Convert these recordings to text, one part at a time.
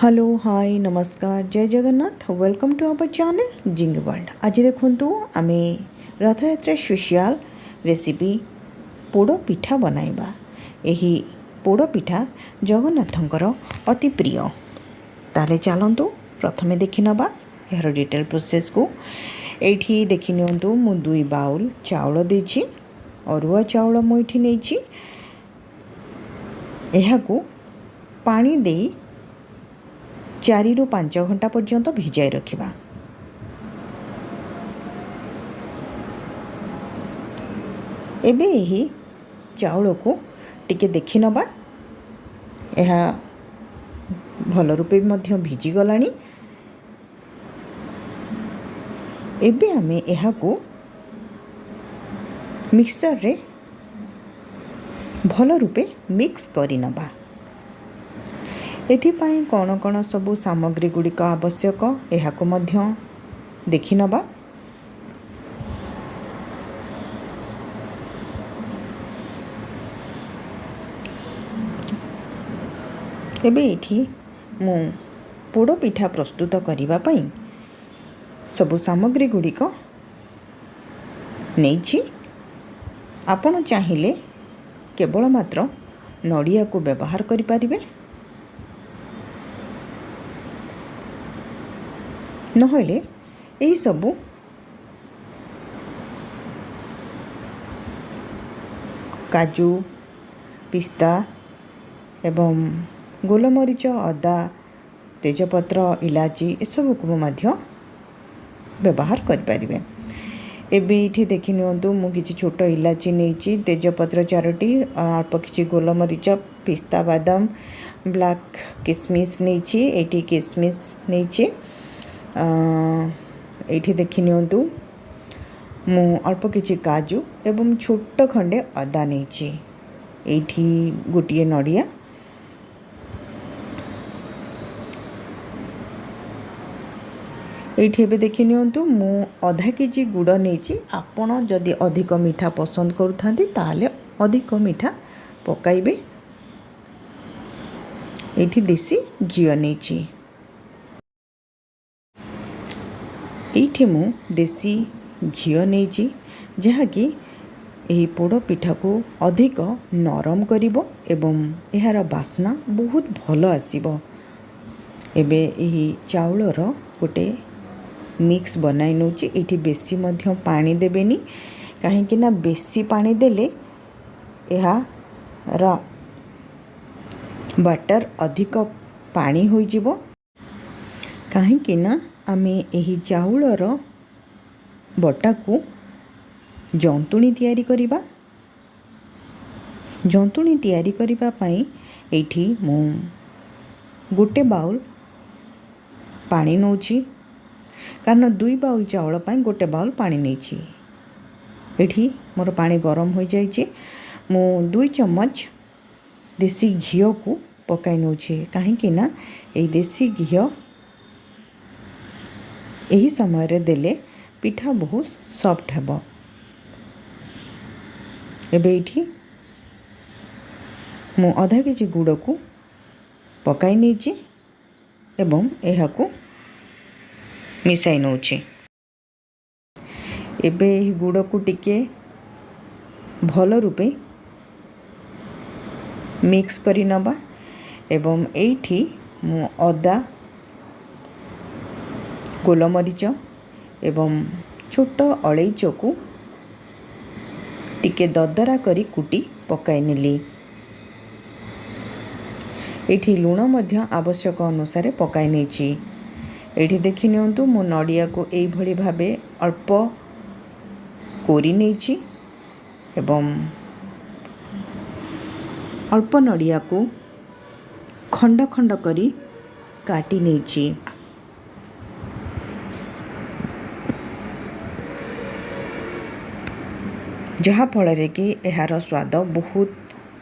Hello hi नमस्कार जय Jagannath welcome to our channel Zing World. आज देखु आम रथ यात्रा स्पेशल रेसिपी पोड़ पिठा बनाइबा। यही पोड़ पिठा जगन्नाथंकर अति प्रिय। ताले चलतु प्रथमे देखि नबा यार डिटेल प्रोसेस को। एठी देखि नियंतु मु 2 बाउल चाउल देछि। अरुआ चाउल मु एठी नेछि। एहाकू पानी देई 4 ରୁ 5 घंटा पर्यंत भिजाई रखिबा। एबे यही चाउल को टिके देखि नबा। एहा भल रूपे मध्य भिजी गलानी। एबे आमे एहा को मिक्सर रे भल रूपे मिक्स करि नबा। एथिपाई कौन कौन सबू सामग्री गुड़िक आवश्यक यहाको मध्य देखि नबा। एबे एठी मु पोड़ पिठा प्रस्तुत करिबा पई सबू सामग्री गुड़िक नेछि। आपण चाहिले केवल मात्र नड़िया को व्यवहार करि परिबे, नहले यही सबू काजू पिस्ता एवं गोलमरीच अदा तेजपत्र इलाची एसबू को मध्य व्यवहार करें। एबे ये देखि नियंतु मु किछि छोट इलाची नेछि, तेजपत्र 4टी, अल्प किछि गोलमरीच, पिस्ता बादाम, ब्लैक किसमिस नेछि। एटी किसमिस नेछि। एठी देखि नियंतु मु अल्प किछि काजू एवं छोट खंडे अदा नेछि। एठी गोटिए नड़िया, एठी एबे देखि नियंतु मु आधा केजी गुड़ नेछि। आपण जदि अधिक मीठा पसंद करूथांती ताले अधिक मीठा पकाइबे। एठी देसी घी नेछि। एठी मु देसी घी नेछि जहाँकि यही पोड़ पिठा को अधिक नरम करिवो एवं यार बास्ना बहुत भल आसीबो। एबे यही चाउलर गोटे मिक्स बनाई नउछि। एठी बेसी मध्य पानी देबेनी, काहेकि ना बेसी पानी देले यार बटर अधिक पानी होई जिवो। काहेकि ना आमे यही चाउलर बटा को जंतुणी तैयारी करिबा। जंतुणी तैयारी करिबा पई एठी मु गोटे बाउल पानी नउछि, कारण 2 बाउल चाउल पई गोटे बाउल पानी नेछि। एठी मोर पानी गरम हो जाइछि। मु 2 चम्मच देसी घी को पकाई नउछि, काहेकि ना ए देसी घी यही समय रे देले पिठा बहुत सॉफ्ट हेबो। एबे एठी मु आधा केजी गुड़ को पकाई नेछि एवं एहा को मिसाई नउछि। एबे एही गुड़ को टिके भल रूपे मिक्स करि नबा एवं एठी मु अदा गोलमरीच एवं छोट अलैच को टिके दरदरा करी कुटी पकाई नेली। एठी लूण मध्य आवश्यक अनुसार पकाई नेछि। एठी देखि नियंतु मु नड़िया को एई भली भाबे अल्प कोरी नेछि एवं अल्प नड़िया को खंड खंड करी काटी नेछि। जहा फल कि यार स्वाद बहुत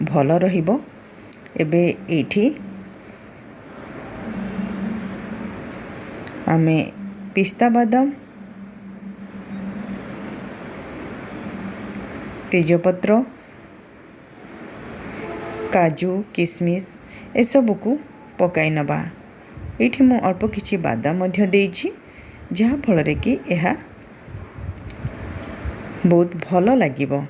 भल रहिबो। एबे एठी आमे पिस्ता बादाम, तेजपत्र, काजू किसमिस एसबू को पकाई नबा। ये मु अल्प किछि बादाम मध्य देइछि जहा फल कि यह बहुत भल लागिबो।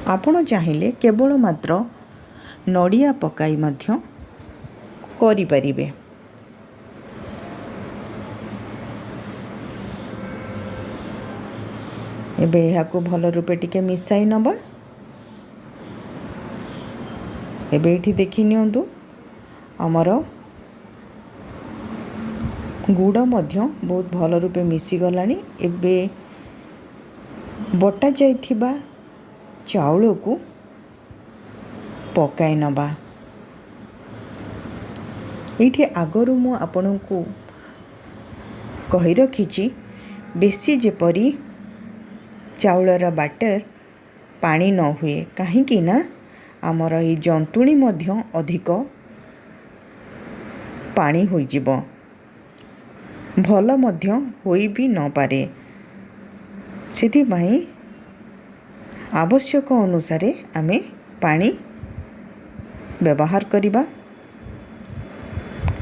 आपण चाहिए केवल मात्र नड़िया पकाई मध्य करि परिबे। एबे यहाको भल रूपे टिके मिसाई नबा। एबे एठी देखि नियंतु आमर गुड़ मध्य बहुत भल रूपे मिसी गलानी। एबे बटा जाइथिबा चाउल को पकाई नबा। ये आगरू मु आपन को कही रखी बेसी जेपरी चाउलर बाटर पानी न हुए कहीं ना आमर ये जंतुणी मध्य अधिक पानी होई जिवो, भल मध्य होई भी न पारे। सेथिपाई आवश्यक अनुसार आमे पानी व्यवहार करिबा।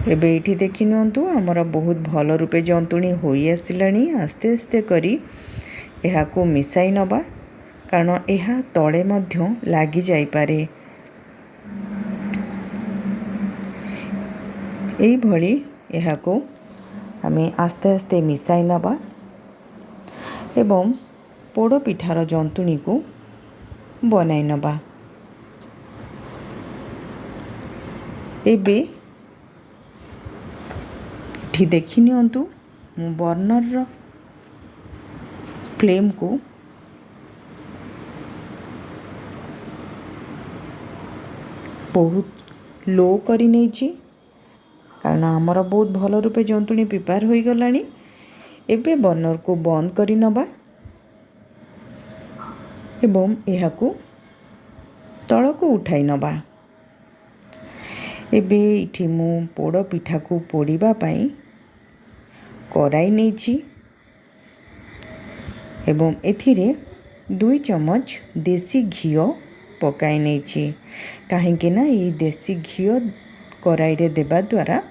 एबे एठी देखि नियंतु आमर बहुत भल रूपे जंतुणी होई आसिलानी। आस्ते आस्ते करी एहा को मिसाई नबा कारण एहा तळे मध्य लागी जाई पारे। एई भली एहा को आमे आस्ते आस्ते मिसाई नबा एवं पोड़ पिठार जंतुणी को बनाई नबा। एबे ठी देखि नियंतु मु बर्नर फ्लेम को बहुत लो करी नेछि कारण आमर बहुत भल रूपे जंतुणी प्रिपेयर होई गलानी। एबे बर्नर को बंद करी नबा एवं एहा को तल को उठाई नबा। एबे इठी मु पोड़ पिठा को पोड़ीबा पई कराई नेछि एवं एथिरे 2 चम्मच देसी घी पकाई नेछि कहीं ना ये देसी घी कराई रे देबा द्वारा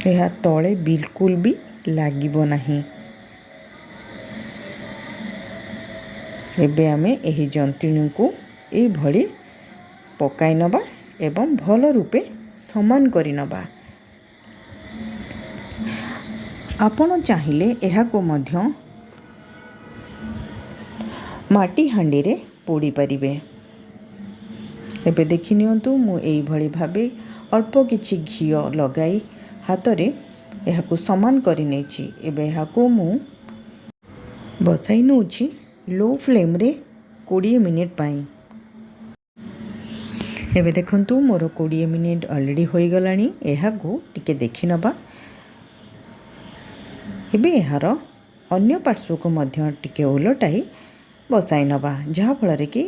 यह तले बिल्कुल भी लागिबो नाही। एबे आमे एही जंतुणी को ए भली पकाई नबा एवं भल रूपे समान करि नबा। आपण चाहिए एहा को मध्य माटी हांडी रे पोड़ी परिबे। एबे देखि नियंतु मु एई भली भाबे अल्प किछि घी लगाई हाथ रे एहा को समान करि नेछि। एबे एहा को मु बसाई नउछि लो फ्लेम रे 20 मिनिट पाई। एबे देखंतु मोर 20 मिनिट ऑलरेडी होई गलानी। एहा को टिके देखि नबा। एबे यार अन्य पार्श्व को मध्य टिके उलटाई बसाई नबा जहा फल कि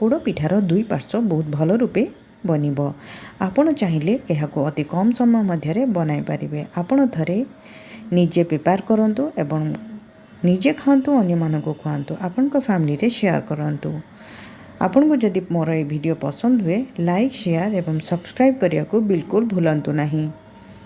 पोड़ पिठार 2 पार्श्व बहुत भल रूपे बनिबो। आपण चाहिए यह को अति कम समय मध्य बनाई पारिबे। आपण थरे निजे प्रिपेयर करंतु एवं निजे खांतु अन्य मानको खुआंतु आपण को फैमिली रे शेयर करंतु। आपण को जदि मोर ए वीडियो पसंद हुए लाइक शेयर एवं सब्सक्राइब करिया को बिल्कुल भूलंतु नहीं।